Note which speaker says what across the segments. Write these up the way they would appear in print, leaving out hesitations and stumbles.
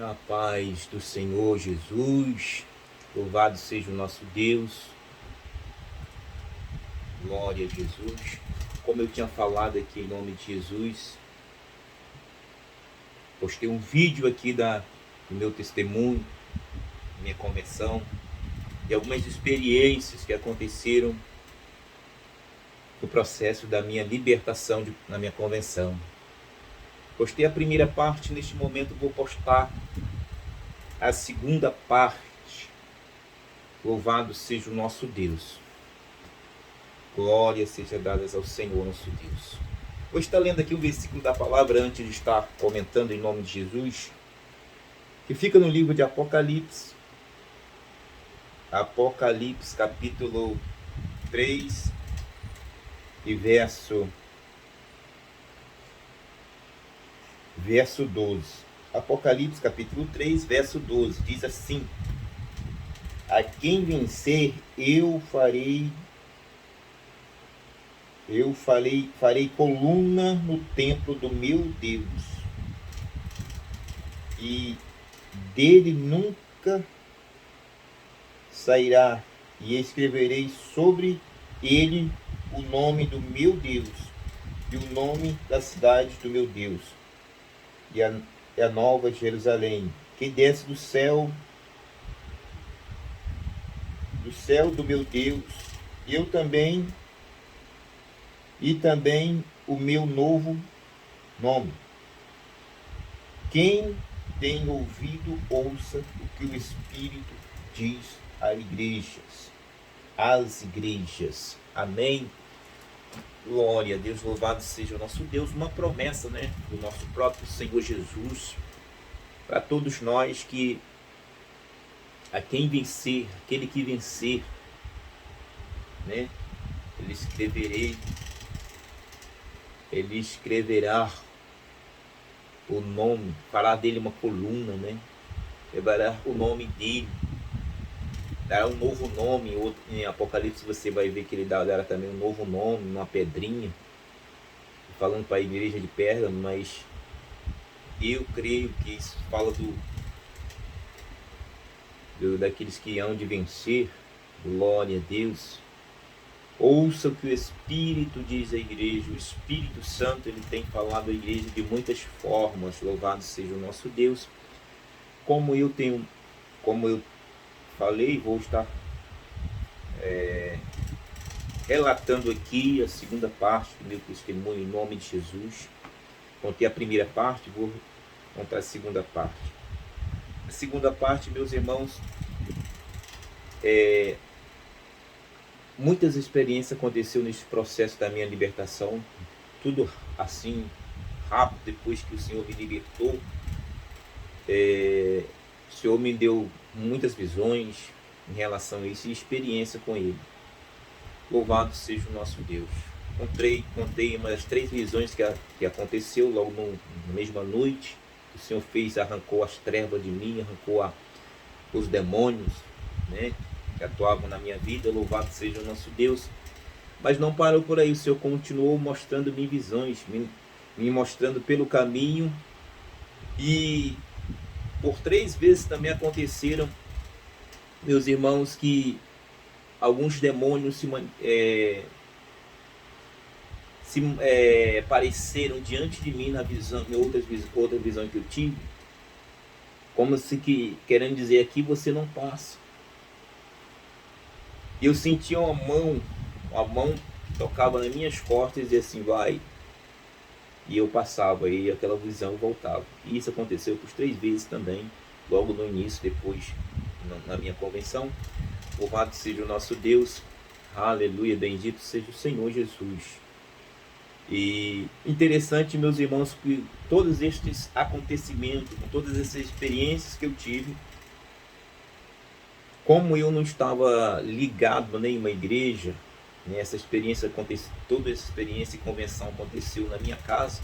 Speaker 1: A paz do Senhor Jesus, louvado seja o nosso Deus, glória a Jesus. Como eu tinha falado aqui em nome de Jesus, postei um vídeo aqui do meu testemunho, minha conversão, e algumas experiências que aconteceram no processo da minha libertação na minha convenção. Postei a primeira parte, neste momento vou postar a segunda parte. Louvado seja o nosso Deus. Glória seja dadas ao Senhor nosso Deus. Vou estar lendo aqui o versículo da palavra antes de estar comentando em nome de Jesus, que fica no livro de Apocalipse. Apocalipse capítulo 3 e verso 12. Apocalipse capítulo 3, verso 12, diz assim: a quem vencer farei coluna no templo do meu Deus, e dele nunca sairá, e escreverei sobre ele o nome do meu Deus e o nome da cidade do meu Deus, e a nova Jerusalém, que desce do céu do meu Deus, e também o meu novo nome. Quem tem ouvido, ouça o que o Espírito diz às igrejas. Amém. Glória a Deus, louvado seja o nosso Deus. Uma promessa, do nosso próprio Senhor Jesus para todos nós, que aquele que vencer, ele escreverá o nome, fará dele uma coluna, levará o nome dele, dará um novo nome. Em Apocalipse você vai ver que ele dará também um novo nome, uma pedrinha, falando para a igreja de Pérgamo, mas eu creio que isso fala daqueles que hão de vencer. Glória a Deus. Ouça o que o Espírito diz à igreja. O Espírito Santo, ele tem falado à igreja de muitas formas. Louvado seja o nosso Deus. Como eu falei, vou estar relatando aqui a segunda parte do meu testemunho em nome de Jesus. Contei a primeira parte, vou contar a segunda parte. A segunda parte, meus irmãos, muitas experiências aconteceram nesse processo da minha libertação. Tudo assim, rápido, depois que o Senhor me libertou. O Senhor me deu muitas visões em relação a isso e experiência com Ele. Louvado seja o nosso Deus. Contei uma das 3 visões que aconteceu logo na mesma noite. O Senhor arrancou as trevas de mim, arrancou os demônios, que atuavam na minha vida. Louvado seja o nosso Deus. Mas não parou por aí. O Senhor continuou mostrando-me visões, me mostrando pelo caminho. E por 3 vezes também aconteceram, meus irmãos, que alguns demônios apareceram diante de mim em outra visão que eu tive, como se querendo dizer: aqui você não passa. E eu sentia uma mão que tocava nas minhas costas e dizia assim: vai. E eu passava, e aquela visão voltava. E isso aconteceu por 3 vezes também, logo no início, depois na minha convenção. Louvado seja o nosso Deus. Aleluia, bendito seja o Senhor Jesus. E interessante, meus irmãos, que todos estes acontecimentos, com todas essas experiências que eu tive, como eu não estava ligado em uma igreja, essa experiência toda essa experiência e convenção aconteceu na minha casa.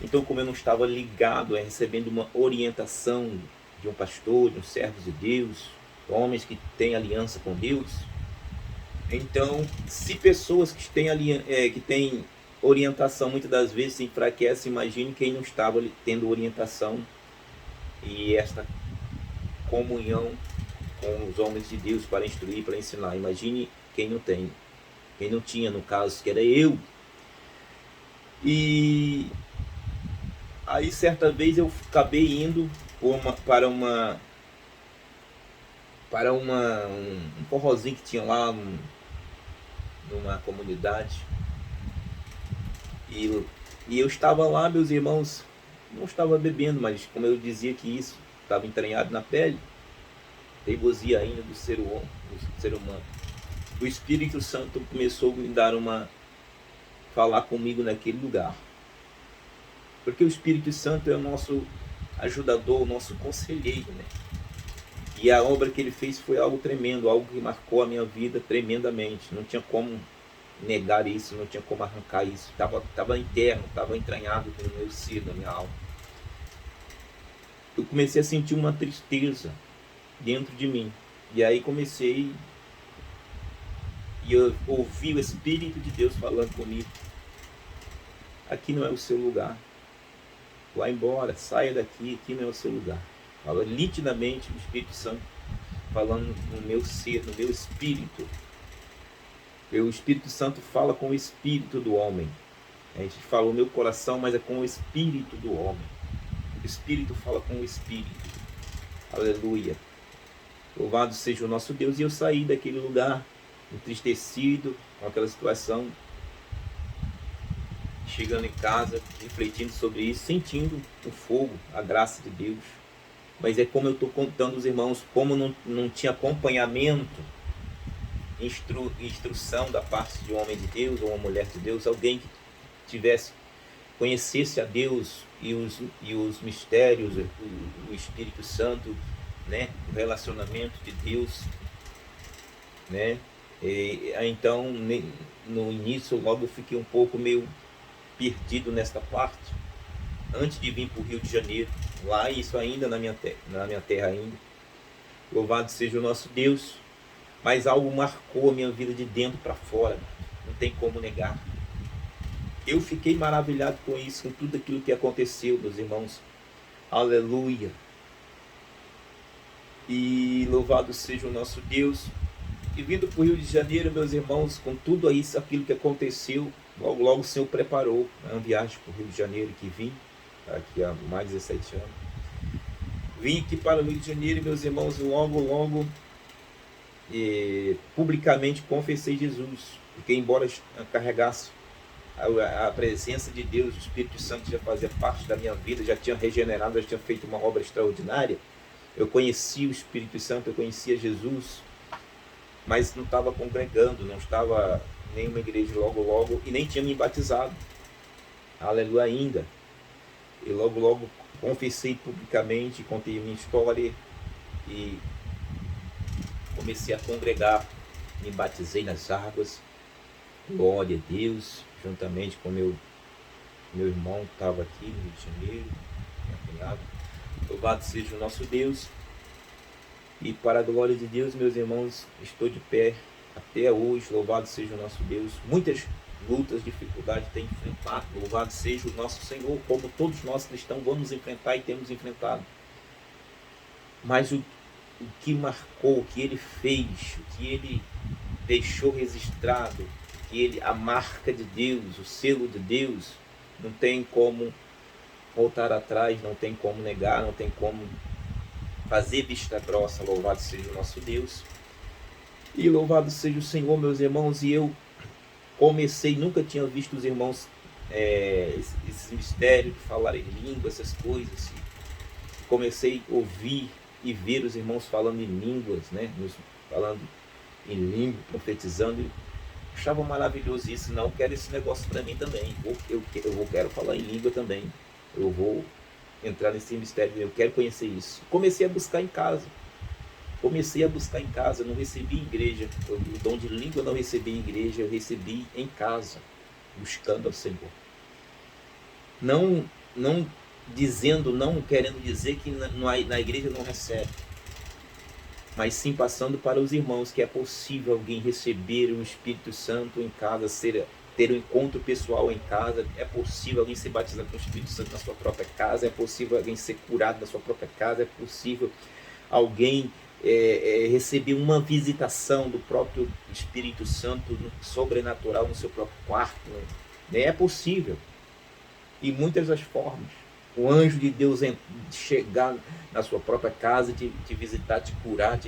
Speaker 1: Então, como eu não estava ligado, recebendo uma orientação de um pastor, de um servo de Deus, homens que têm aliança com Deus, então, se pessoas que têm orientação muitas das vezes se enfraquecem, imagine quem não estava tendo orientação e esta comunhão com os homens de Deus para instruir, para ensinar. Imagine quem não tem, quem não tinha, no caso, que era eu. E aí certa vez eu acabei indo para um forrozinho que tinha lá numa comunidade. E eu estava lá, meus irmãos, não estava bebendo, mas como eu dizia que isso estava entranhado na pele, teimosia ainda do ser humano. O Espírito Santo começou a me dar falar comigo naquele lugar. Porque o Espírito Santo é o nosso ajudador, o nosso conselheiro, né? E a obra que ele fez foi algo tremendo, algo que marcou a minha vida tremendamente. Não tinha como negar isso, não tinha como arrancar isso. Estava interno, estava entranhado no meu ser, na minha alma. Eu comecei a sentir uma tristeza dentro de mim. E aí e eu ouvi o Espírito de Deus falando comigo. Aqui não é o seu lugar. Vá embora, saia daqui, aqui não é o seu lugar. Fala nitidamente o Espírito Santo falando no meu ser, no meu espírito. O Espírito Santo fala com o espírito do homem. A gente fala o meu coração, mas é com o espírito do homem. O Espírito fala com o espírito. Aleluia. Louvado seja o nosso Deus. E eu saí daquele lugar entristecido com aquela situação, chegando em casa, refletindo sobre isso, sentindo o fogo, a graça de Deus. Mas é como eu estou contando aos irmãos, como não tinha acompanhamento, instrução da parte de um homem de Deus ou uma mulher de Deus, alguém que conhecesse a Deus e os mistérios, o Espírito Santo, né? O relacionamento de Deus, né? Então, no início, logo eu fiquei um pouco meio perdido nesta parte, antes de vir para o Rio de Janeiro, lá, isso ainda na minha terra ainda. Louvado seja o nosso Deus. Mas algo marcou a minha vida de dentro para fora, não tem como negar. Eu fiquei maravilhado com isso, com tudo aquilo que aconteceu, meus irmãos. Aleluia. E louvado seja o nosso Deus. E vindo para o Rio de Janeiro, meus irmãos, com tudo isso, aquilo que aconteceu, logo o Senhor preparou uma viagem para o Rio de Janeiro, que vim aqui há mais de 17 anos. Vim aqui para o Rio de Janeiro, meus irmãos, logo publicamente confessei Jesus, porque embora carregasse a presença de Deus, o Espírito Santo já fazia parte da minha vida, já tinha regenerado, já tinha feito uma obra extraordinária. Eu conhecia o Espírito Santo, eu conhecia Jesus, mas não estava congregando, não estava em nenhuma igreja logo, e nem tinha me batizado. Aleluia ainda. E logo confessei publicamente, contei a minha história e comecei a congregar, me batizei nas águas, glória a Deus, juntamente com meu irmão que estava aqui no Rio de Janeiro, minha cunhada. Louvado seja o nosso Deus. E para a glória de Deus, meus irmãos, estou de pé até hoje. Louvado seja o nosso Deus. Muitas lutas, dificuldades tem enfrentado. Louvado seja o nosso Senhor, como todos nós cristãos vamos enfrentar e temos enfrentado. Mas o que marcou, o que ele fez, o que ele deixou registrado, a marca de Deus, o selo de Deus, não tem como voltar atrás, não tem como negar, não tem como fazer vista grossa. Louvado seja o nosso Deus. E louvado seja o Senhor, meus irmãos. E eu comecei, nunca tinha visto os irmãos, esses mistérios de falar em língua, essas coisas. Comecei a ouvir e ver os irmãos falando em línguas, né? Falando em língua, profetizando. Eu achava maravilhoso isso. Não, quero esse negócio para mim também. Eu quero falar em língua também. Eu vou entrar nesse mistério, eu quero conhecer isso. Comecei a buscar em casa. Não recebi em igreja. O dom de língua eu não recebi em igreja, eu recebi em casa, buscando ao Senhor. Não dizendo, não querendo dizer que na igreja não recebe, mas sim passando para os irmãos que é possível alguém receber o Espírito Santo em casa, ser ter um encontro pessoal em casa, é possível alguém ser batizado com o Espírito Santo na sua própria casa, é possível alguém ser curado na sua própria casa, é possível alguém receber uma visitação do próprio Espírito Santo sobrenatural no seu próprio quarto, né? É possível, e muitas das formas. O anjo de Deus chegar na sua própria casa, te visitar, te curar,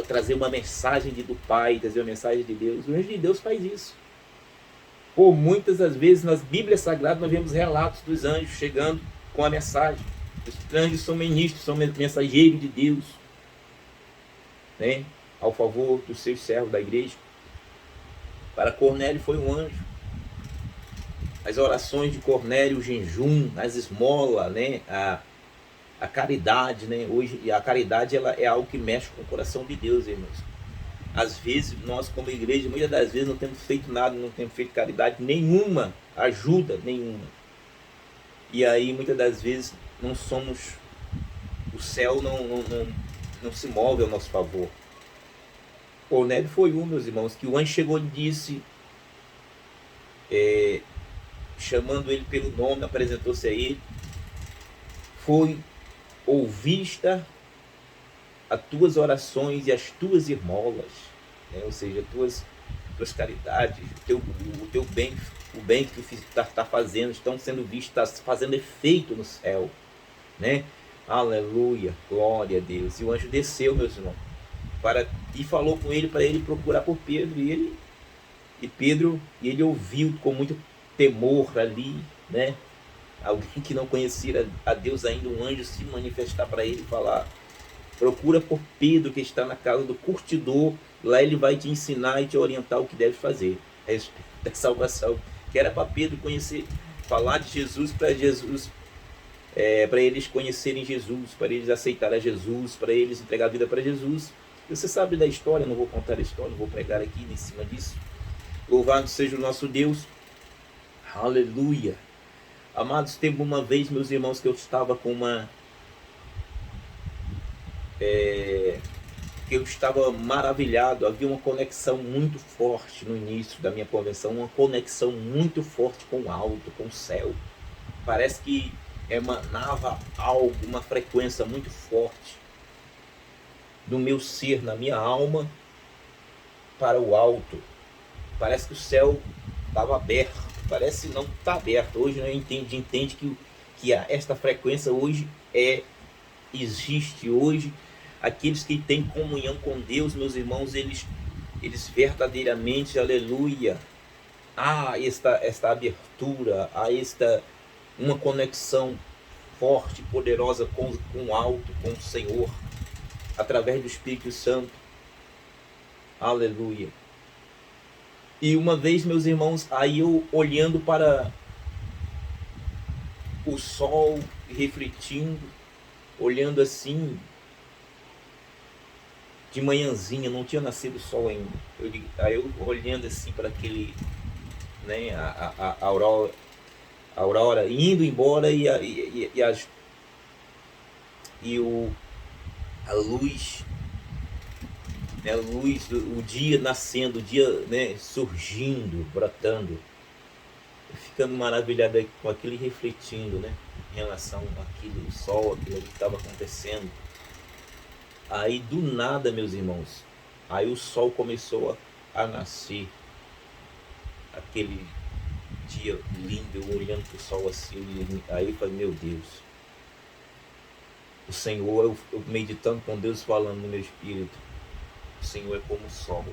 Speaker 1: trazer uma mensagem do Pai, trazer uma mensagem de Deus. O anjo de Deus faz isso. Por muitas das vezes nas Bíblias Sagradas nós vemos relatos dos anjos chegando com a mensagem. Os anjos são ministros, são mensageiros de Deus, né? Ao favor dos seus servos da igreja. Para Cornélio foi um anjo. As orações de Cornélio, o jejum, as esmolas, né? A caridade, né? Hoje a caridade ela é algo que mexe com o coração de Deus, irmãos. Às vezes nós como igreja, muitas das vezes não temos feito nada, não temos feito caridade nenhuma, ajuda nenhuma. E aí muitas das vezes não somos, o céu não se move ao nosso favor. Cornélio foi um, meus irmãos, que o anjo chegou e disse, chamando ele pelo nome, apresentou-se a ele, foi ouvista as tuas orações e as tuas esmolas, né? Ou seja, tuas caridades, o teu bem, o bem que tu está fazendo, estão sendo vistos, está fazendo efeito no céu, né? Aleluia, glória a Deus. E o anjo desceu, meus irmãos, e falou com ele para ele procurar por Pedro, e ele ouviu com muito temor ali, né? Alguém que não conhecia a Deus ainda, um anjo se manifestar para ele e falar: procura por Pedro, que está na casa do curtidor, lá ele vai te ensinar e te orientar o que deve fazer a respeito da salvação. Que era para Pedro conhecer, falar de Jesus, para eles conhecerem Jesus, para eles aceitarem a Jesus, para eles entregar a vida para Jesus. E você sabe da história, não vou contar a história, não vou pregar aqui em cima disso. Louvado seja o nosso Deus. Aleluia. Amados, teve uma vez, meus irmãos, que eu estava com que eu estava maravilhado. Havia uma conexão muito forte no início da minha convenção, uma conexão muito forte com o alto, com o céu. Parece que emanava algo, uma frequência muito forte do meu ser, na minha alma, para o alto. Parece que o céu estava aberto. Parece não estar aberto. Hoje a gente entende que esta frequência hoje existe. Hoje aqueles que têm comunhão com Deus, meus irmãos, eles verdadeiramente, aleluia, há esta abertura, há uma conexão forte, poderosa com o alto, com o Senhor, através do Espírito Santo. Aleluia. E uma vez, meus irmãos, aí eu olhando para o sol refletindo, olhando assim, de manhãzinha, não tinha nascido o sol ainda. Aí eu olhando assim para aquele, né, a aurora indo embora a luz, né, o dia nascendo, o dia, né, surgindo, brotando, ficando maravilhado com aquilo e refletindo, né, em relação àquilo, o sol, aquilo que estava acontecendo. Aí do nada, meus irmãos, aí o sol começou a nascer, aquele dia lindo, eu olhando para o sol assim, aí eu falei: meu Deus, o Senhor, eu meditando com Deus, falando no meu espírito, o Senhor é como o sol,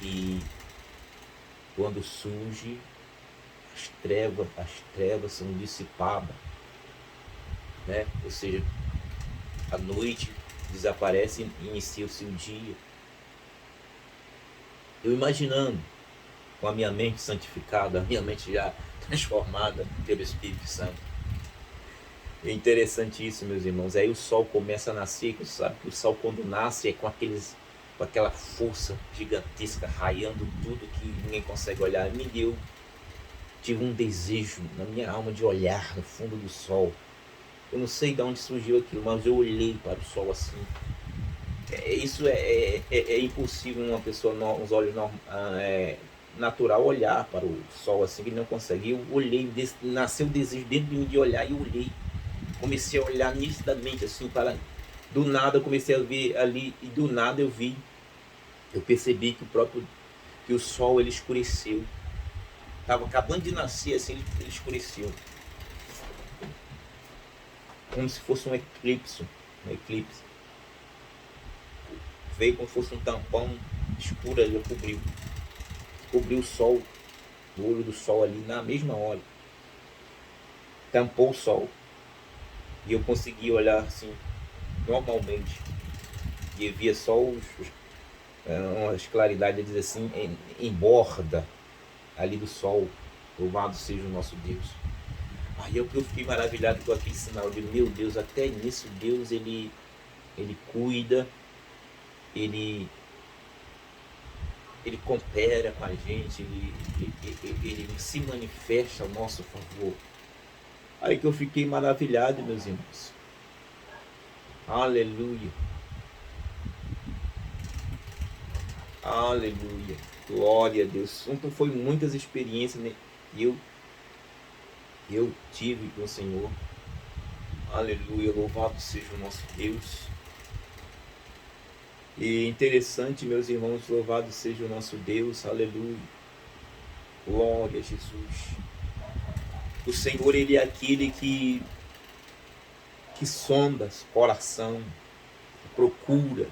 Speaker 1: que quando surge, as trevas são dissipadas, né? Ou seja, a noite desaparece e inicia-se o dia. Eu imaginando, com a minha mente santificada, a minha mente já transformada pelo Espírito Santo. É interessante isso, meus irmãos. Aí o sol começa a nascer, você sabe que o sol quando nasce é com aquela força gigantesca, raiando tudo que ninguém consegue olhar. Tive um desejo na minha alma de olhar no fundo do sol. Eu não sei de onde surgiu aquilo, mas eu olhei para o sol assim. Isso é impossível uma pessoa, uns olhos natural, olhar para o sol assim, que ele não consegue. Eu olhei, nasceu o desejo dentro de mim de olhar, e eu olhei. Comecei a olhar nitidamente assim, para... Do nada eu comecei a ver ali, e do nada eu percebi que o sol ele escureceu. Estava acabando de nascer assim, ele escureceu. Como se fosse um eclipse. Um eclipse. Veio como se fosse um tampão escuro ali, cobriu o sol, o olho do sol ali na mesma hora. Tampou o sol. E eu consegui olhar assim, normalmente. E eu via só umas claridades, dizer assim, em borda ali do sol. Louvado seja o nosso Deus. Aí eu fiquei maravilhado com aquele sinal de, meu Deus, até nisso Deus ele cuida, ele coopera com a gente, ele se manifesta ao nosso favor. Aí que eu fiquei maravilhado, meus irmãos. Aleluia. Aleluia. Glória a Deus. Então foi muitas experiências, né? Eu tive com o Senhor. Aleluia. Louvado seja o nosso Deus. E interessante, meus irmãos, louvado seja o nosso Deus. Aleluia. Glória a Jesus. O Senhor, ele é aquele que sonda o coração, procura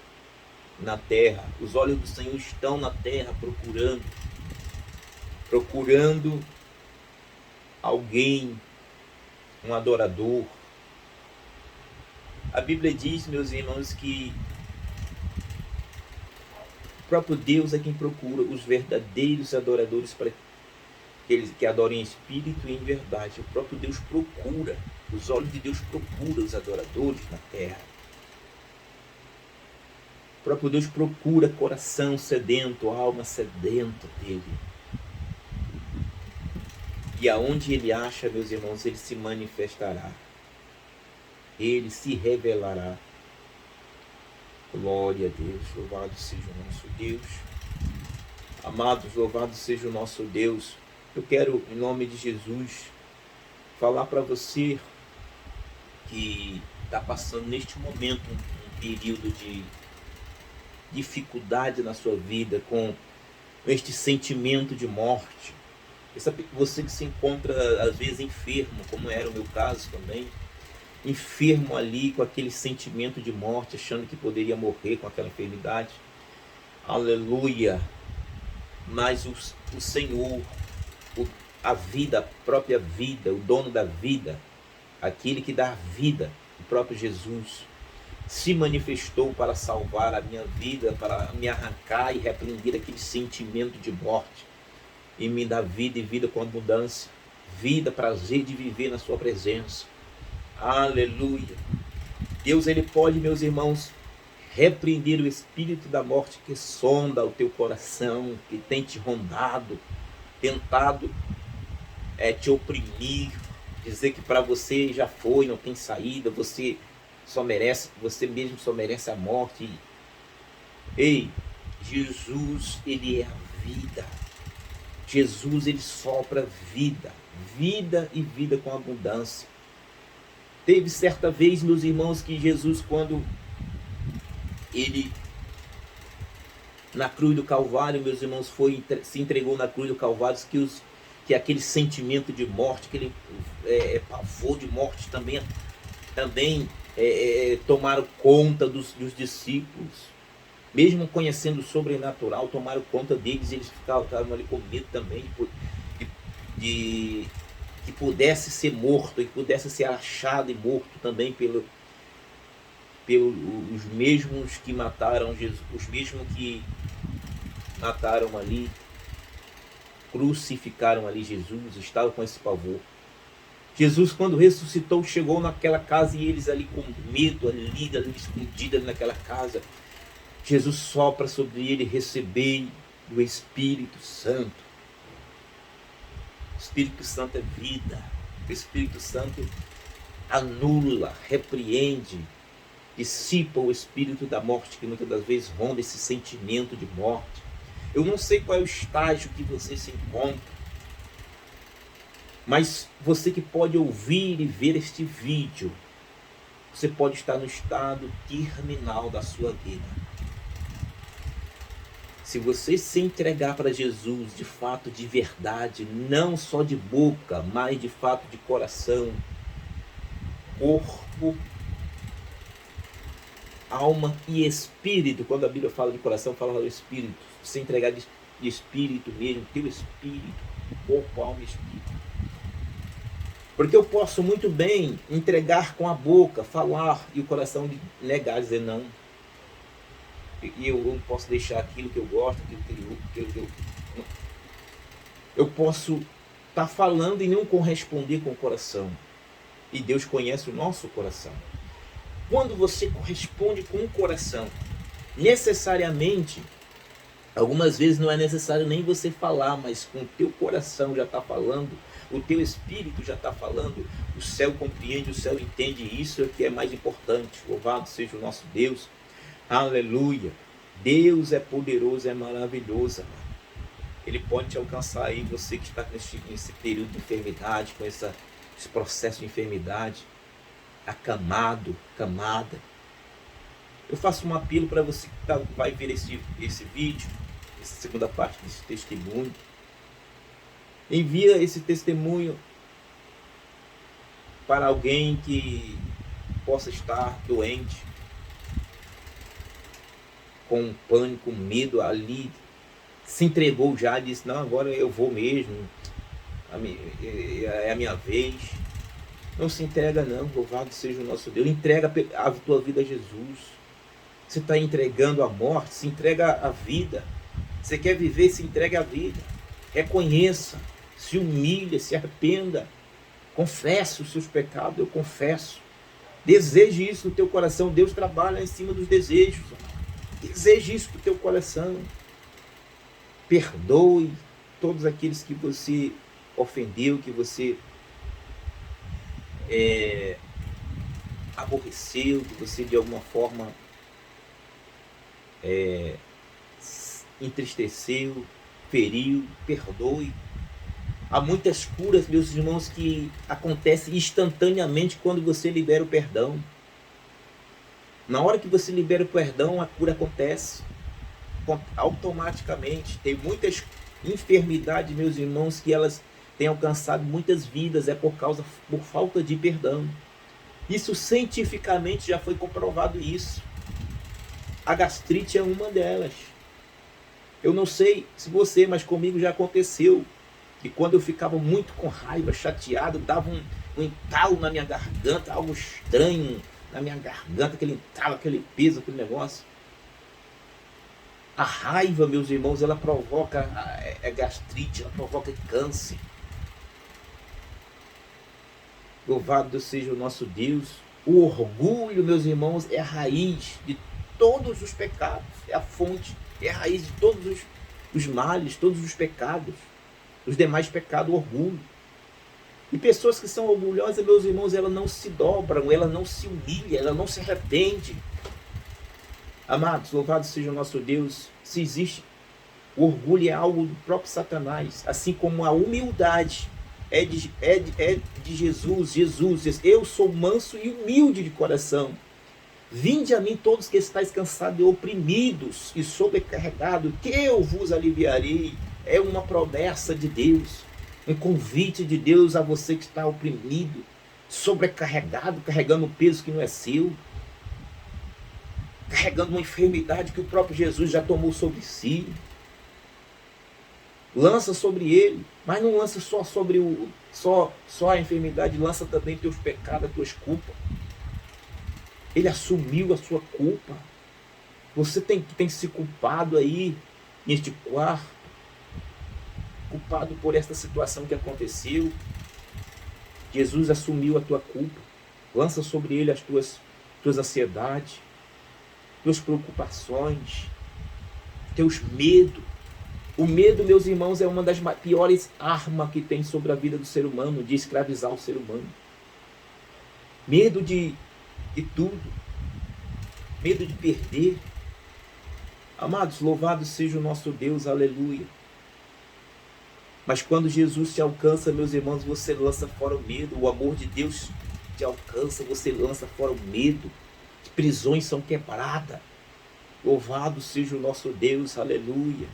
Speaker 1: na terra. Os olhos do Senhor estão na terra procurando alguém, um adorador. A Bíblia diz, meus irmãos, que o próprio Deus é quem procura os verdadeiros adoradores, para aqueles que adorem em espírito e em verdade. O próprio Deus procura, os olhos de Deus procuram os adoradores na terra. O próprio Deus procura coração sedento, alma sedenta dele. E aonde ele acha, meus irmãos, ele se manifestará. Ele se revelará. Glória a Deus, louvado seja o nosso Deus. Amados, louvado seja o nosso Deus. Eu quero, em nome de Jesus, falar para você que está passando neste momento um período de dificuldade na sua vida, com este sentimento de morte. Você que se encontra às vezes enfermo, como era o meu caso também, enfermo ali com aquele sentimento de morte, achando que poderia morrer com aquela enfermidade. Aleluia! Mas o Senhor, a vida, a própria vida, o dono da vida, aquele que dá vida, o próprio Jesus, se manifestou para salvar a minha vida, para me arrancar e repreender aquele sentimento de morte, e me dar vida, e vida com abundância, vida, prazer de viver na sua presença. Aleluia! Deus, ele pode, meus irmãos, repreender o espírito da morte que sonda o teu coração, que tem te rondado, tentado te oprimir, dizer que para você já foi, não tem saída, você mesmo só merece a morte. Ei, Jesus, ele é a vida. Jesus, ele sopra vida, vida e vida com abundância. Teve certa vez, meus irmãos, que Jesus, quando ele na cruz do Calvário, meus irmãos, se entregou na cruz do Calvário, que aquele sentimento de morte, aquele pavor de morte também tomaram conta dos discípulos. Mesmo conhecendo o sobrenatural, tomaram conta deles, eles ficavam ali com medo também de que pudesse ser morto, e pudesse ser achado e morto também pelos mesmos que mataram Jesus, os mesmos que mataram ali, crucificaram ali Jesus, estavam com esse pavor. Jesus, quando ressuscitou, chegou naquela casa, e eles ali com medo, ali escondidos naquela casa. Jesus sopra sobre ele: recebei do Espírito Santo. O Espírito Santo é vida. O Espírito Santo anula, repreende dissipa o espírito da morte que muitas das vezes ronda esse sentimento de morte. Eu não sei qual é o estágio que você se encontra, mas você que pode ouvir e ver este vídeo, você pode estar no estado terminal da sua vida. Se você se entregar para Jesus de fato, de verdade, não só de boca, mas de fato de coração, corpo, alma e espírito. Quando a Bíblia fala de coração, fala do espírito. Se entregar de espírito mesmo, teu espírito, corpo, alma e espírito. Porque eu posso muito bem entregar com a boca, falar, e o coração negar, dizer não. E eu não posso deixar aquilo que eu gosto, aquilo que eu posso estar falando e não corresponder com o coração. E Deus conhece o nosso coração. Quando você corresponde com o coração, necessariamente, algumas vezes não é necessário nem você falar, mas com o teu coração já está falando, o teu espírito já está falando, o céu compreende, o céu entende, isso é o que é mais importante. Louvado seja o nosso Deus. Aleluia. Deus é poderoso, é maravilhoso, amado. Ele pode te alcançar aí, você que está nesse período de enfermidade, com esse processo de enfermidade, acamado, camada. Eu faço um apelo para você que vai ver esse vídeo, essa segunda parte desse testemunho. Envia esse testemunho para alguém que possa estar doente, com pânico, medo ali, se entregou já, disse, não, agora eu vou mesmo, é a minha vez. Não se entrega não, louvado seja o nosso Deus. Entrega a tua vida a Jesus. Você está entregando a morte, se entrega a vida. Você quer viver, se entrega a vida. Reconheça, se humilha, se arrependa. Confesse os seus pecados, eu confesso. Deseje isso no teu coração. Deus trabalha em cima dos desejos. Deseje isso no teu coração. Perdoe todos aqueles que você ofendeu, que você aborreceu, que você de alguma forma entristeceu, feriu. Perdoe. Há muitas curas, meus irmãos, que acontecem instantaneamente quando você libera o perdão. Na hora que você libera o perdão, a cura acontece automaticamente. Tem muitas enfermidades, meus irmãos, que elas têm alcançado muitas vidas, por falta de perdão. Isso cientificamente já foi comprovado isso. A gastrite é uma delas. Eu não sei se você, mas comigo já aconteceu. E quando eu ficava muito com raiva, chateado, dava um entalo na minha garganta, algo estranho na minha garganta, aquele entalo, aquele peso, aquele negócio. A raiva, meus irmãos, ela provoca gastrite, ela provoca câncer. Louvado seja o nosso Deus. O orgulho, meus irmãos, é a raiz de todos os pecados, é a fonte, é a raiz de todos os males, todos os pecados. Os demais pecados, o orgulho. E pessoas que são orgulhosas, meus irmãos, elas não se dobram, ela não se humilha, ela não se arrepende. Amados, louvado seja o nosso Deus. Se existe, o orgulho é algo do próprio Satanás, assim como a humildade é de Jesus. Jesus diz, eu sou manso e humilde de coração. Vinde a mim todos que estáis cansados e oprimidos e sobrecarregados, que eu vos aliviarei. É uma promessa de Deus, um convite de Deus a você que está oprimido, sobrecarregado, carregando um peso que não é seu, carregando uma enfermidade que o próprio Jesus já tomou sobre si. Lança sobre ele, mas não lança só sobre só a enfermidade, lança também teus pecados, as tuas culpas. Ele assumiu a sua culpa. Você tem se culpado aí neste quarto, culpado por esta situação que aconteceu. Jesus assumiu a tua culpa. Lança sobre ele as tuas ansiedades, tuas preocupações, teus medos. O medo, meus irmãos, é uma das piores armas que tem sobre a vida do ser humano, de escravizar o ser humano. Medo de tudo. medo de perder. Amados, louvado seja o nosso Deus, aleluia. Mas quando Jesus te alcança, meus irmãos, você lança fora o medo. O amor de Deus te alcança, você lança fora o medo. As prisões são quebradas. Louvado seja o nosso Deus, aleluia.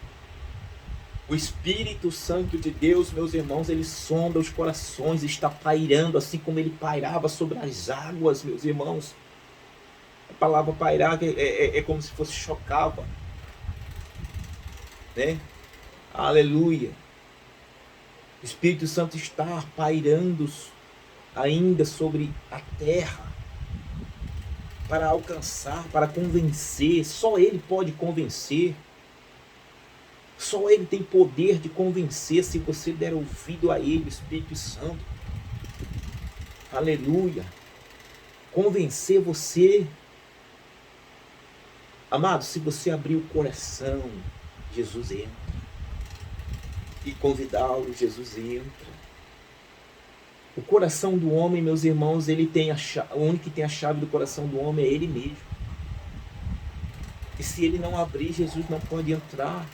Speaker 1: O Espírito Santo de Deus, meus irmãos, ele sonda os corações, está pairando assim como ele pairava sobre as águas, meus irmãos. A palavra pairar é como se fosse chocava, né? Aleluia. O Espírito Santo está pairando ainda sobre a terra para alcançar, para convencer. Só Ele pode convencer. Só Ele tem poder de convencer se você der ouvido a Ele, o Espírito Santo. Aleluia. Convencer você. Amado, se você abrir o coração, Jesus entra. E convidá-lo, Jesus entra. O coração do homem, meus irmãos, ele tem o único que tem a chave do coração do homem é ele mesmo. E se ele não abrir, Jesus não pode entrar.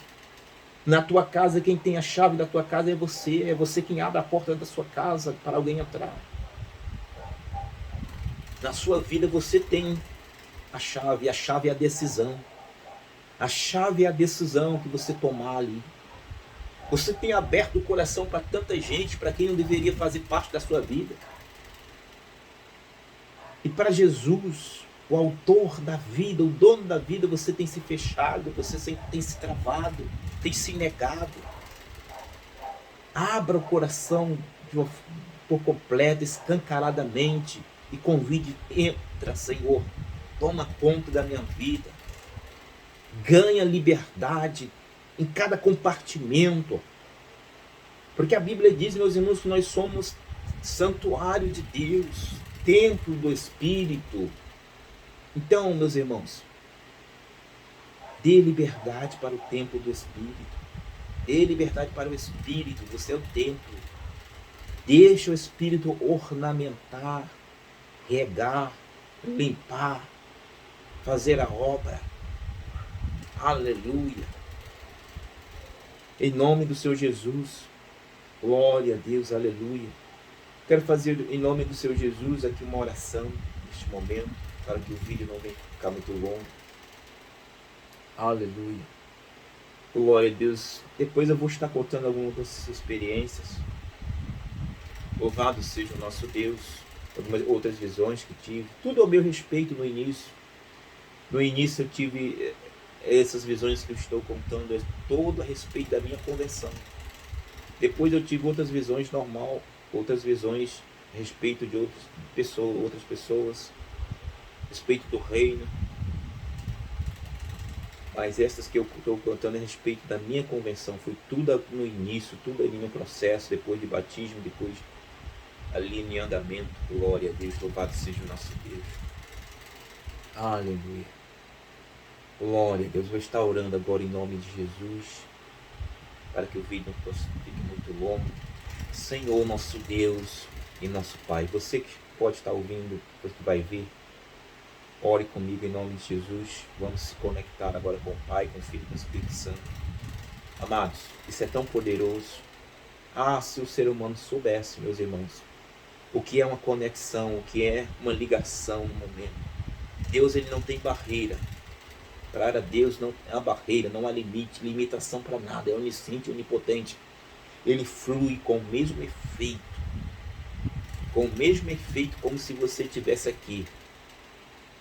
Speaker 1: Na tua casa, quem tem a chave da tua casa é você quem abre a porta da sua casa para alguém entrar. Na sua vida você tem a chave é a decisão. A chave é a decisão que você tomar ali. Você tem aberto o coração para tanta gente, para quem não deveria fazer parte da sua vida. E para Jesus, o autor da vida, o dono da vida, você tem se fechado, você tem se travado, tem se negado. Abra o coração por completo, escancaradamente, e convide, entra, Senhor, toma conta da minha vida. Ganha liberdade em cada compartimento. Porque a Bíblia diz, meus irmãos, que nós somos santuário de Deus, templo do Espírito. Então, meus irmãos, dê liberdade para o templo do Espírito. Dê liberdade para o Espírito, você é o templo. Deixa o Espírito ornamentar, regar, limpar, fazer a obra. Aleluia. Em nome do Senhor Jesus, glória a Deus, aleluia. Quero fazer em nome do Senhor Jesus aqui uma oração neste momento, para que o vídeo não venha ficar muito longo. Aleluia. Glória a Deus. Depois eu vou estar contando algumas dessas experiências. Louvado seja o nosso Deus. Algumas outras visões que tive. Tudo ao meu respeito no início. No início eu tive essas visões que eu estou contando, é todo a respeito da minha conversão. Depois eu tive outras visões normal, outras visões a respeito de outras pessoas, a respeito do reino. Mas essas que eu estou contando a respeito da minha conversão, foi tudo no início, tudo ali no processo, depois de batismo, depois ali em andamento. Glória a Deus, louvado seja o nosso Deus. Aleluia. Glória a Deus. Vou estar orando agora em nome de Jesus, para que o vídeo não fique muito longo. Senhor, nosso Deus e nosso Pai, você que pode estar ouvindo, você que vai ver, ore comigo em nome de Jesus. Vamos se conectar agora com o Pai, com o Filho e com o Espírito Santo. Amados, isso é tão poderoso. Se o ser humano soubesse, meus irmãos, o que é uma conexão, o que é uma ligação no momento. Deus, ele não tem barreira. Para Deus não há barreira, não há limite, limitação para nada. É onisciente, onipotente. Ele flui com o mesmo efeito. Com o mesmo efeito, como se você estivesse aqui.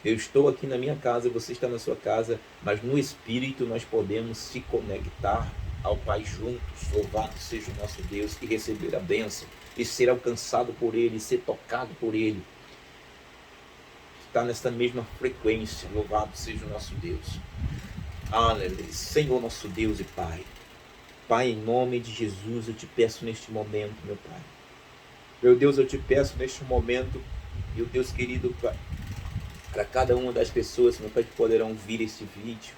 Speaker 1: Eu estou aqui na minha casa, você está na sua casa, mas no Espírito nós podemos se conectar ao Pai juntos. Louvado seja o nosso Deus, e receber a bênção, e ser alcançado por Ele, e ser tocado por Ele. Está nessa mesma frequência. Louvado seja o nosso Deus. Aleluia. Senhor, nosso Deus e Pai. Pai, em nome de Jesus, eu te peço neste momento, meu Pai. Meu Deus, eu te peço neste momento, meu Deus querido, para cada uma das pessoas, meu Pai, que poderão vir este vídeo.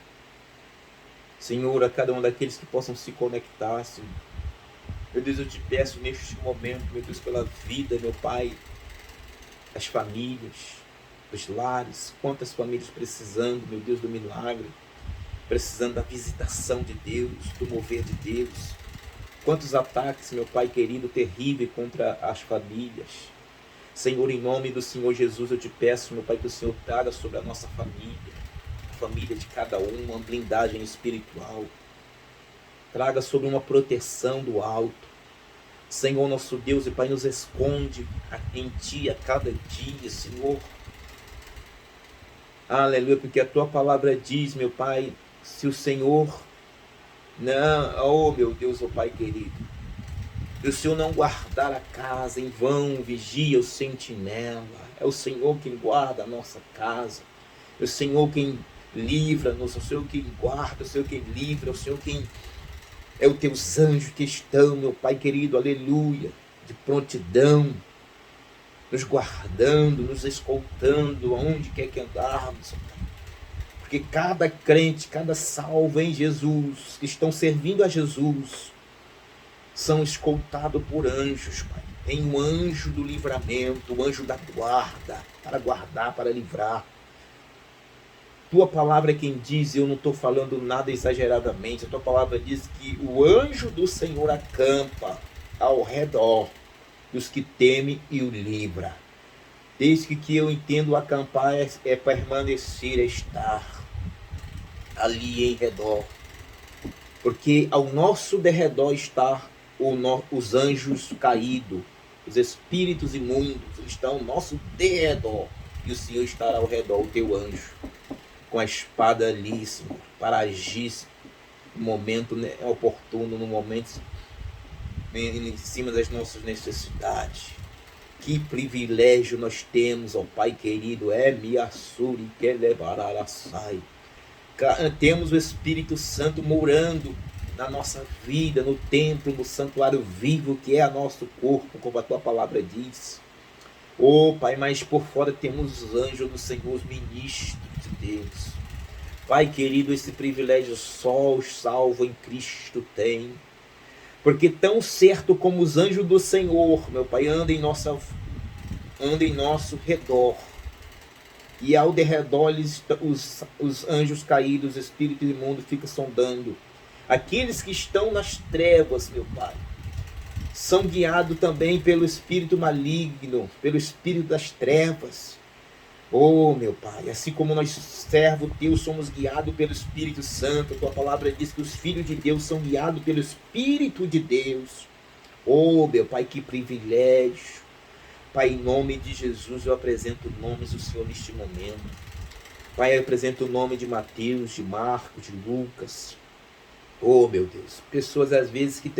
Speaker 1: Senhor, a cada um daqueles que possam se conectar, Senhor. Meu Deus, eu te peço neste momento, meu Deus, pela vida, meu Pai, das famílias, dos lares, quantas famílias precisando, meu Deus, do milagre, precisando da visitação de Deus, do mover de Deus. Quantos ataques, meu Pai querido, terríveis contra as famílias. Senhor, em nome do Senhor Jesus, eu te peço, meu Pai, que o Senhor traga sobre a nossa família, a família de cada um, uma blindagem espiritual. Traga sobre uma proteção do alto. Senhor, nosso Deus e Pai, nos esconde em Ti a cada dia, Senhor. Aleluia, porque a Tua palavra diz, meu Pai, se o Senhor não, oh meu Deus, oh Pai querido, se o Senhor não guardar a casa, em vão vigia o sentinela. É o Senhor quem guarda a nossa casa, é o Senhor quem livra-nos, é o Senhor quem guarda, é o Senhor quem livra, é o Senhor quem é os teus anjos que estão, meu Pai querido, aleluia, de prontidão, nos guardando, nos escoltando, aonde quer que andarmos, porque cada crente, cada salvo em Jesus, que estão servindo a Jesus, são escoltados por anjos, Pai. Em um anjo do livramento, o anjo da guarda, para guardar, para livrar. Tua palavra é quem diz, eu não estou falando nada exageradamente, a tua palavra diz que o anjo do Senhor acampa ao redor dos que temem e o livra. Desde que eu entendo, acampar é permanecer, é estar ali em redor. Porque ao nosso derredor está os anjos caídos, os espíritos imundos estão ao nosso derredor. E o Senhor estará ao redor, o teu anjo, com a espada ali, Senhor, para agir no momento oportuno, no momento em cima das nossas necessidades. Que privilégio nós temos, ó Pai querido, miassuri que levará sai. Temos o Espírito Santo morando na nossa vida, no templo, no santuário vivo que é o nosso corpo, como a tua palavra diz. Pai, mas por fora temos os anjos do Senhor, os ministros de Deus. Pai querido, esse privilégio só os salvos em Cristo têm. Porque tão certo como os anjos do Senhor, meu Pai, andam em nosso redor. E ao derredor os anjos caídos, os espíritos imundos ficam sondando. Aqueles que estão nas trevas, meu Pai, são guiados também pelo espírito maligno, pelo espírito das trevas. Meu Pai, assim como nós, servos teus, somos guiados pelo Espírito Santo, tua palavra diz que os filhos de Deus são guiados pelo Espírito de Deus. Meu Pai, que privilégio. Pai, em nome de Jesus, eu apresento nomes do Senhor neste momento. Pai, eu apresento o nome de Mateus, de Marcos, de Lucas. Meu Deus, pessoas às vezes que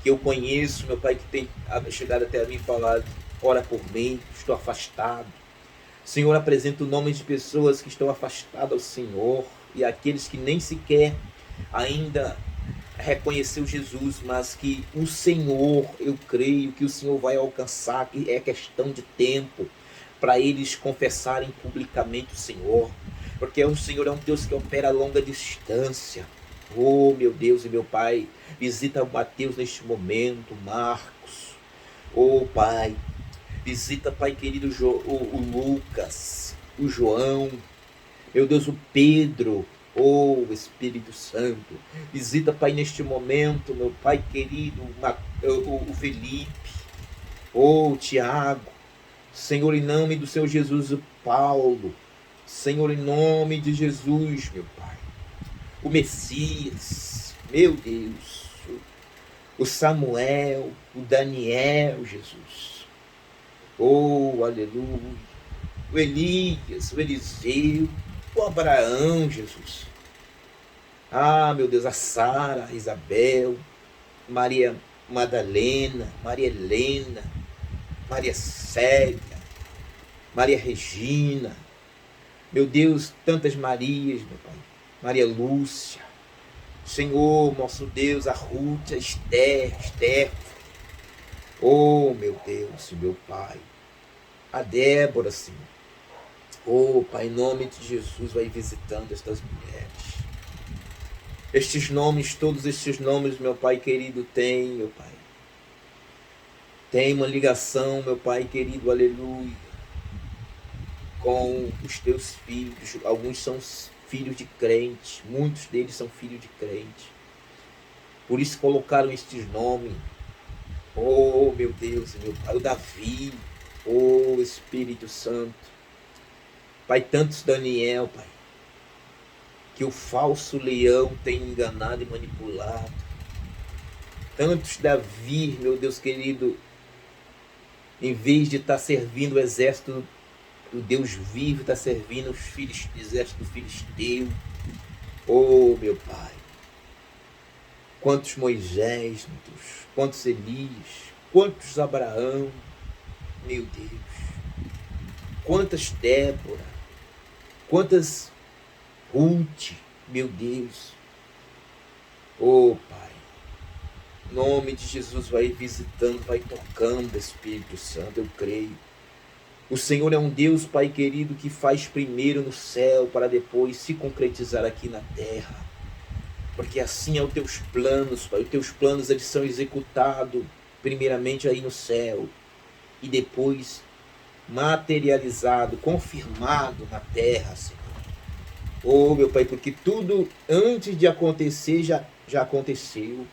Speaker 1: eu conheço, meu Pai, que tem chegado até a mim e falado, ora por mim, estou afastado. Senhor, apresenta o nome de pessoas que estão afastadas ao Senhor e aqueles que nem sequer ainda reconheceu Jesus, mas que o Senhor, eu creio que o Senhor vai alcançar, que é questão de tempo para eles confessarem publicamente o Senhor, porque o Senhor é um Deus que opera a longa distância. Meu Deus e meu Pai, visita o Mateus neste momento, Marcos, Pai, visita, Pai querido, o Lucas, o João, meu Deus, o Pedro, Espírito Santo, visita, Pai, neste momento, meu Pai querido, o Felipe, o Tiago, Senhor, em nome do Senhor Jesus, o Paulo, Senhor, em nome de Jesus, meu Pai, o Messias, meu Deus, o Samuel, o Daniel, Jesus, aleluia, o Elias, o Eliseu, o Abraão, Jesus, meu Deus, a Sara, a Isabel, Maria Madalena, Maria Helena, Maria Célia, Maria Regina, meu Deus, tantas Marias, meu Pai, Maria Lúcia, Senhor, nosso Deus, a Ruth, a Esther, meu Deus, meu Pai, a Débora, Senhor, Pai, em nome de Jesus, vai visitando estas mulheres. Estes nomes, todos estes nomes, meu Pai querido, tem, meu Pai. Tem uma ligação, meu Pai querido, aleluia, com os teus filhos. Alguns são filhos de crente, muitos deles são filhos de crente. Por isso colocaram estes nomes. Oh, meu Deus, meu Pai, o Davi, oh, Espírito Santo. Pai, tantos Daniel, Pai, que o falso leão tem enganado e manipulado. Tantos Davi, meu Deus querido, em vez de estar servindo o exército do Deus vivo, está servindo o exército filisteu. Oh, meu Pai, quantos Moisés, meu Deus, quantos Elias, quantos Abraão, meu Deus, quantas Débora, quantas Ruth, meu Deus. Oh, Pai, em nome de Jesus, vai visitando, vai tocando, Espírito Santo, eu creio. O Senhor é um Deus, Pai querido, que faz primeiro no céu para depois se concretizar aqui na terra. Porque assim é os teus planos, Pai. Os teus planos, eles são executados primeiramente aí no céu e depois materializado, confirmado na terra, Senhor. Oh, meu Pai, porque tudo antes de acontecer já aconteceu.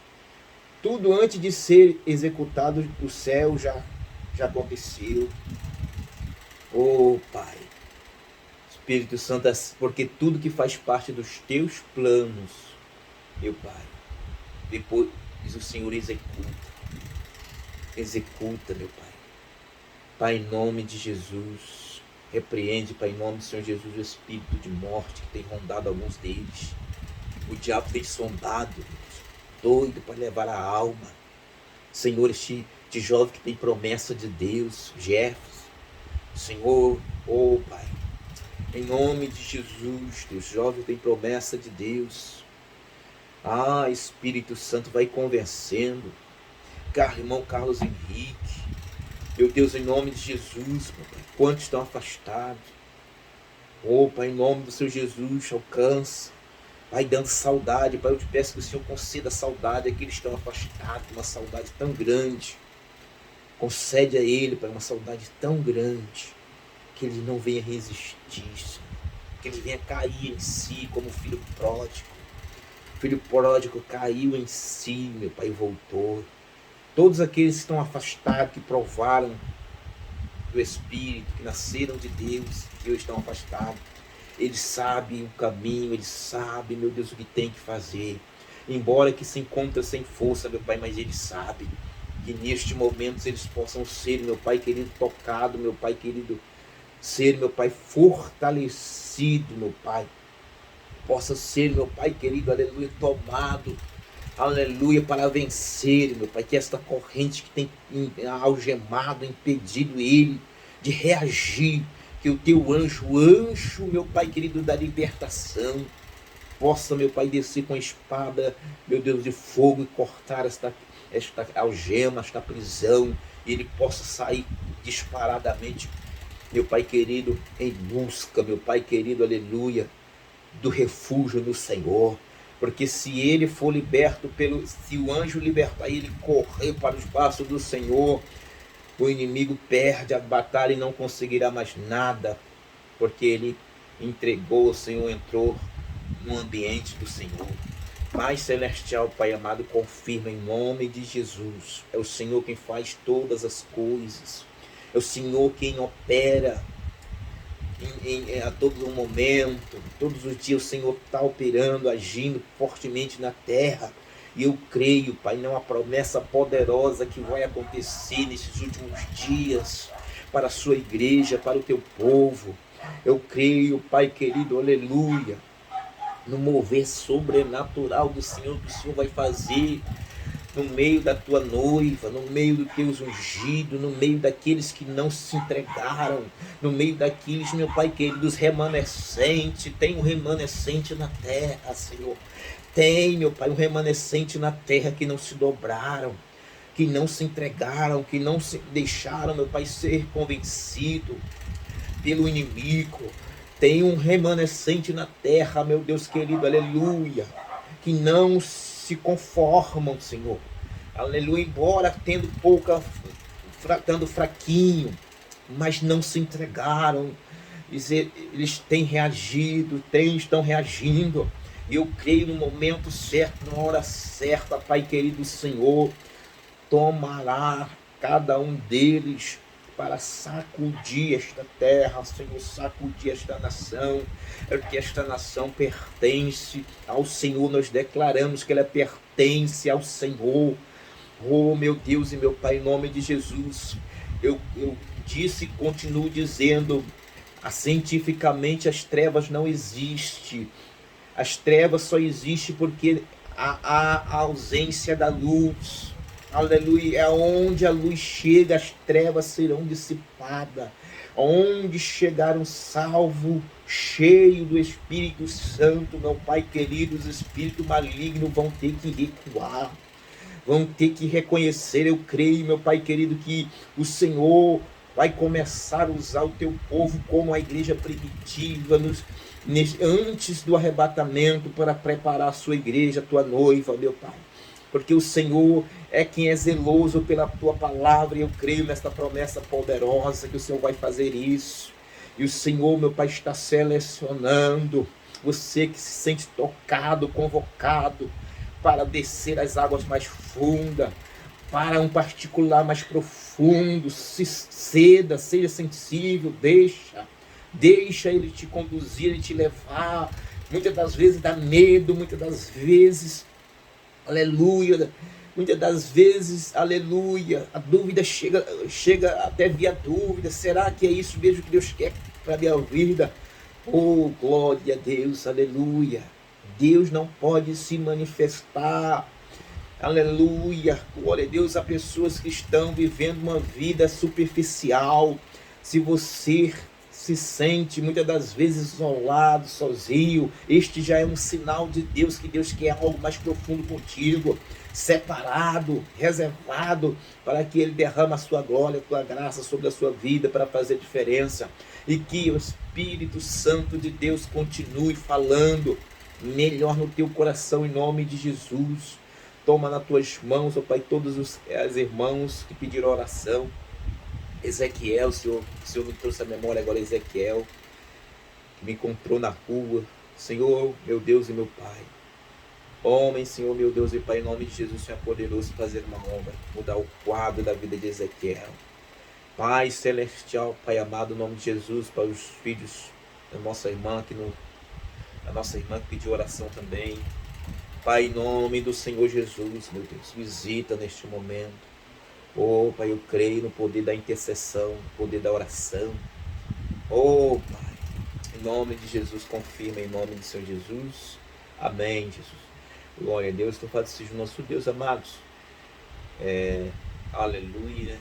Speaker 1: Tudo antes de ser executado do céu já aconteceu. Oh, Pai, Espírito Santo, porque tudo que faz parte dos teus planos, meu Pai, depois o Senhor executa, meu Pai. Pai, em nome de Jesus, repreende, Pai, em nome do Senhor Jesus, o espírito de morte que tem rondado alguns deles. O diabo tem sondado, doido para levar a alma. Senhor, este jovem que tem promessa de Deus, Jefferson, Senhor, oh Pai, em nome de Jesus, teu jovem tem promessa de Deus. Ah, Espírito Santo, vai convencendo. Irmão Carlos Henrique, meu Deus, em nome de Jesus, Pai, quantos estão afastados? Oh, Pai, em nome do Senhor Jesus, alcança. Pai, dando saudade, Pai, eu te peço que o Senhor conceda saudade àqueles que estão afastados, uma saudade tão grande. Concede a ele, Pai, uma saudade tão grande, que ele não venha resistir, que ele venha cair em si como filho pródigo. O filho pródigo caiu em si, meu Pai, e voltou. Todos aqueles que estão afastados, que provaram do Espírito, que nasceram de Deus, que hoje estão afastados, eles sabem o caminho, eles sabem, meu Deus, o que tem que fazer. Embora que se encontre sem força, meu Pai, mas eles sabem que neste momento eles possam ser, meu Pai querido, tocado, meu Pai querido, ser, meu Pai, fortalecido, meu Pai. Possa ser, meu Pai querido, aleluia, tomado, aleluia, para vencer, meu Pai, que esta corrente que tem algemado, impedido ele de reagir, que o teu anjo, meu Pai querido, da libertação, possa, meu Pai, descer com a espada, meu Deus, de fogo e cortar esta algema, esta prisão, e ele possa sair disparadamente, meu Pai querido, em busca, meu Pai querido, aleluia, do refúgio no Senhor. Porque se ele for liberto, se o anjo libertar ele, correr para os braços do Senhor, o inimigo perde a batalha e não conseguirá mais nada, porque ele entregou, o Senhor entrou no ambiente do Senhor. Pai celestial, Pai amado, confirma em nome de Jesus. É o Senhor quem faz todas as coisas. É o Senhor quem opera a todo momento. Todos os dias o Senhor está operando, agindo fortemente na terra. E eu creio, Pai, numa promessa poderosa que vai acontecer nesses últimos dias para a sua igreja, para o teu povo. Eu creio, Pai querido, aleluia, no mover sobrenatural do Senhor, que o Senhor vai fazer no meio da tua noiva, no meio dos teus ungidos, no meio daqueles que não se entregaram, no meio daqueles, meu Pai querido, dos remanescentes. Tem um remanescente na terra, Senhor. Tem, meu Pai, um remanescente na terra que não se dobraram, que não se entregaram, que não se deixaram, meu Pai, ser convencido pelo inimigo. Tem um remanescente na terra, meu Deus querido, aleluia, que não se conformam, Senhor, aleluia, embora estando fraquinho, mas não se entregaram, eles têm reagido, estão reagindo. Eu creio no momento certo, na hora certa, Pai querido, Senhor tomará cada um deles para sacudir esta terra, Senhor, sacudir esta nação, porque esta nação pertence ao Senhor. Nós declaramos que ela pertence ao Senhor. Oh, meu Deus e meu Pai, em nome de Jesus, eu disse e continuo dizendo, cientificamente as trevas não existem. As trevas só existem porque há a ausência da luz. Aleluia. É onde a luz chega, as trevas serão dissipadas. Onde chegar um salvo cheio do Espírito Santo, meu Pai querido, os espíritos malignos vão ter que recuar. Vão ter que reconhecer. Eu creio, meu Pai querido, que o Senhor vai começar a usar o teu povo como a igreja primitiva, antes do arrebatamento, para preparar a sua igreja, a tua noiva, meu Pai. Porque o Senhor é quem é zeloso pela tua palavra, e eu creio nesta promessa poderosa que o Senhor vai fazer isso. E o Senhor, meu Pai, está selecionando você que se sente tocado, convocado para descer as águas mais fundas, para um particular mais profundo. Seja sensível, deixa ele te conduzir, ele te levar. Muitas das vezes dá medo, muitas das vezes, aleluia, muitas das vezes, aleluia, a dúvida chega até via dúvida. Será que é isso mesmo que Deus quer para a minha vida? Oh, glória a Deus, aleluia. Deus não pode se manifestar, aleluia, glória a Deus, a pessoas que estão vivendo uma vida superficial. Se você se sente muitas das vezes isolado, sozinho, este já é um sinal de Deus, que Deus quer algo mais profundo contigo, separado, reservado, para que Ele derrame a sua glória, a sua graça sobre a sua vida, para fazer diferença, e que o Espírito Santo de Deus continue falando melhor no teu coração, em nome de Jesus. Toma nas tuas mãos, ó Pai, todos os irmãos que pediram oração. Ezequiel, o Senhor me trouxe a memória agora, Ezequiel, que me encontrou na rua. Senhor, meu Deus e meu Pai, homem, Senhor, meu Deus e Pai, em nome de Jesus, o Senhor é poderoso fazer uma obra, mudar o quadro da vida de Ezequiel. Pai celestial, Pai amado, em nome de Jesus, para os filhos da nossa irmã, a nossa irmã que pediu oração também. Pai, em nome do Senhor Jesus, meu Deus, visita neste momento. Oh, Pai, eu creio no poder da intercessão, no poder da oração. Oh, Pai, em nome de Jesus, confirma em nome do Senhor Jesus. Amém, Jesus. Glória a Deus, louvado seja o nosso Deus, amados. Aleluia.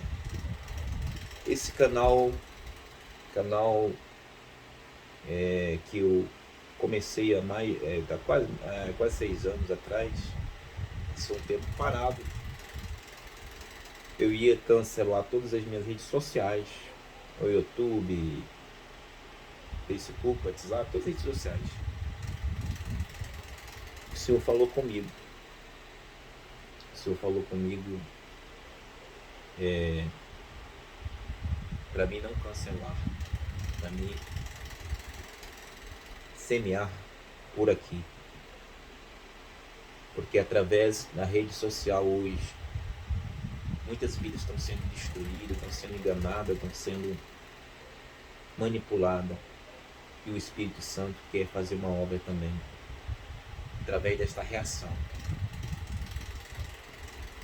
Speaker 1: Esse canal que eu comecei há quase 6 anos atrás, passou um tempo parado. Eu ia cancelar todas as minhas redes sociais, o YouTube, Facebook, WhatsApp, todas as redes sociais. O Senhor falou comigo. Para mim não cancelar, para mim semear por aqui. Porque através da rede social hoje, muitas vidas estão sendo destruídas, estão sendo enganadas, estão sendo manipuladas. E o Espírito Santo quer fazer uma obra também, através desta reação.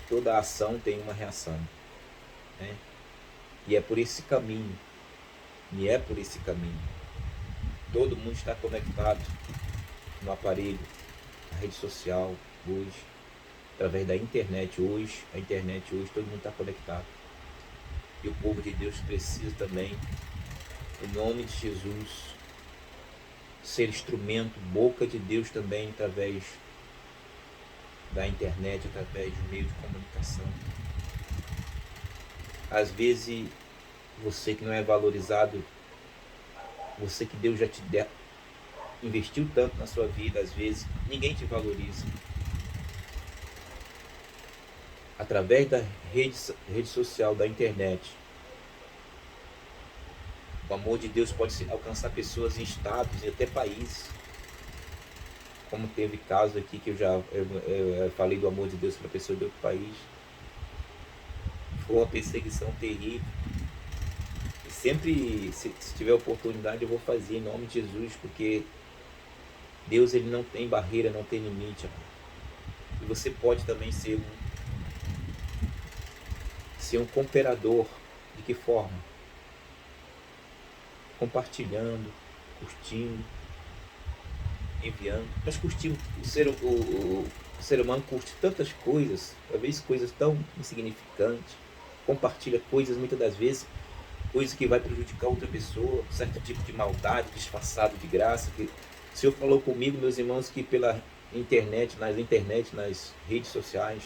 Speaker 1: Toda ação tem uma reação, né? E é por esse caminho. Todo mundo está conectado no aparelho, na rede social hoje, através da internet hoje. A internet hoje, todo mundo está conectado. E o povo de Deus precisa também, em nome de Jesus, ser instrumento, boca de Deus também, através da internet, através do meio de comunicação. Às vezes, você que não é valorizado, você que Deus já te investiu tanto na sua vida, às vezes ninguém te valoriza. Através da rede social, da internet, O amor de Deus pode alcançar pessoas em estados e até países. Como teve caso aqui que eu falei do amor de Deus para pessoa de outro país. Foi uma perseguição terrível. E sempre, se tiver oportunidade, eu vou fazer em nome de Jesus, porque Deus, ele não tem barreira, não tem limite, amor. E você pode também ser um cooperador. De que forma? Compartilhando, curtindo, enviando. Nós curtimos, o ser humano curte tantas coisas, talvez coisas tão insignificantes, compartilha coisas, muitas das vezes, coisas que vai prejudicar outra pessoa, certo tipo de maldade, disfarçado de graça. Que o Senhor falou comigo, meus irmãos, que pela internet, nas redes sociais,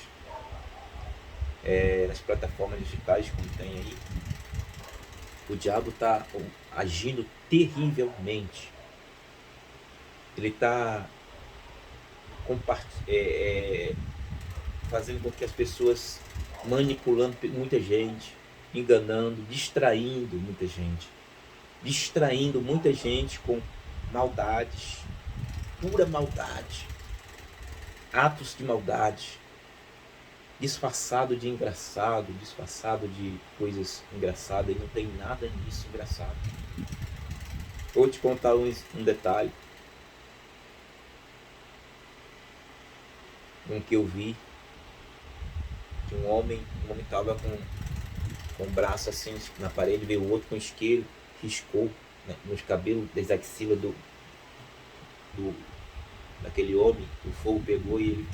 Speaker 1: nas plataformas digitais, como tem aí, o diabo está agindo terrivelmente. Ele está fazendo com que as pessoas, manipulando muita gente, enganando, distraindo muita gente com maldades, pura maldade, atos de maldade, disfarçado de engraçado, disfarçado de coisas engraçadas, e não tem nada nisso engraçado. Vou te contar um detalhe, um que eu vi, de um homem estava com o braço assim na parede, veio o outro com isqueiro, riscou, né, nos cabelos das axilas daquele homem. O fogo pegou e ele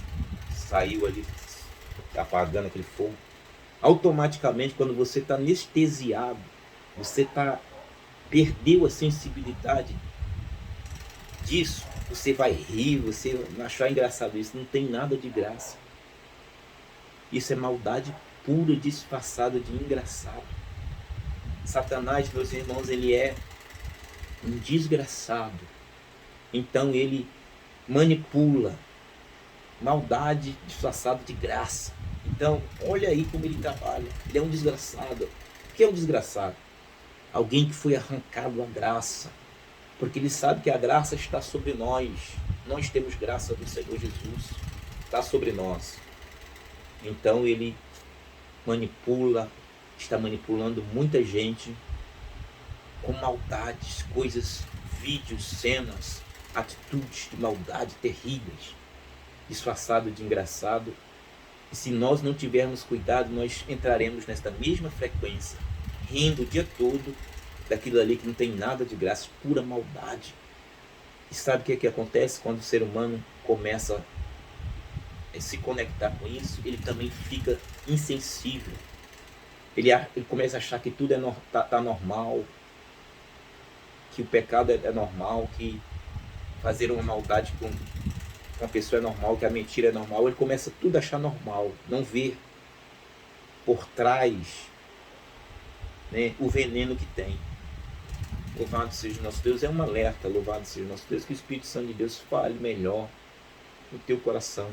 Speaker 1: saiu ali apagando aquele fogo. Automaticamente, quando você está anestesiado, você perdeu a sensibilidade disso, você vai rir, você vai achar engraçado. Isso não tem nada de graça. Isso é maldade pura, disfarçada de engraçado. Satanás, meus irmãos, ele é um desgraçado. Então ele manipula, maldade disfarçada de graça. Então, olha aí como ele trabalha. Ele é um desgraçado. O que é um desgraçado? Alguém que foi arrancado da graça, porque ele sabe que a graça está sobre nós. Nós temos graça do Senhor Jesus, está sobre nós. Então ele está manipulando muita gente com maldades, coisas, vídeos, cenas, atitudes de maldade terríveis, disfarçado de engraçado. E se nós não tivermos cuidado, nós entraremos nesta mesma frequência, rindo o dia todo daquilo ali que não tem nada de graça, pura maldade. E sabe o que acontece quando o ser humano começa a se conectar com isso? Ele também fica insensível. Ele começa a achar que tudo tá normal, que o pecado é normal, que fazer uma maldade com uma pessoa é normal, que a mentira é normal. Ele começa tudo a achar normal, não vê por trás, né, o veneno que tem. Louvado seja o nosso Deus. É um alerta. Louvado seja o nosso Deus. Que o Espírito Santo de Deus fale melhor no teu coração.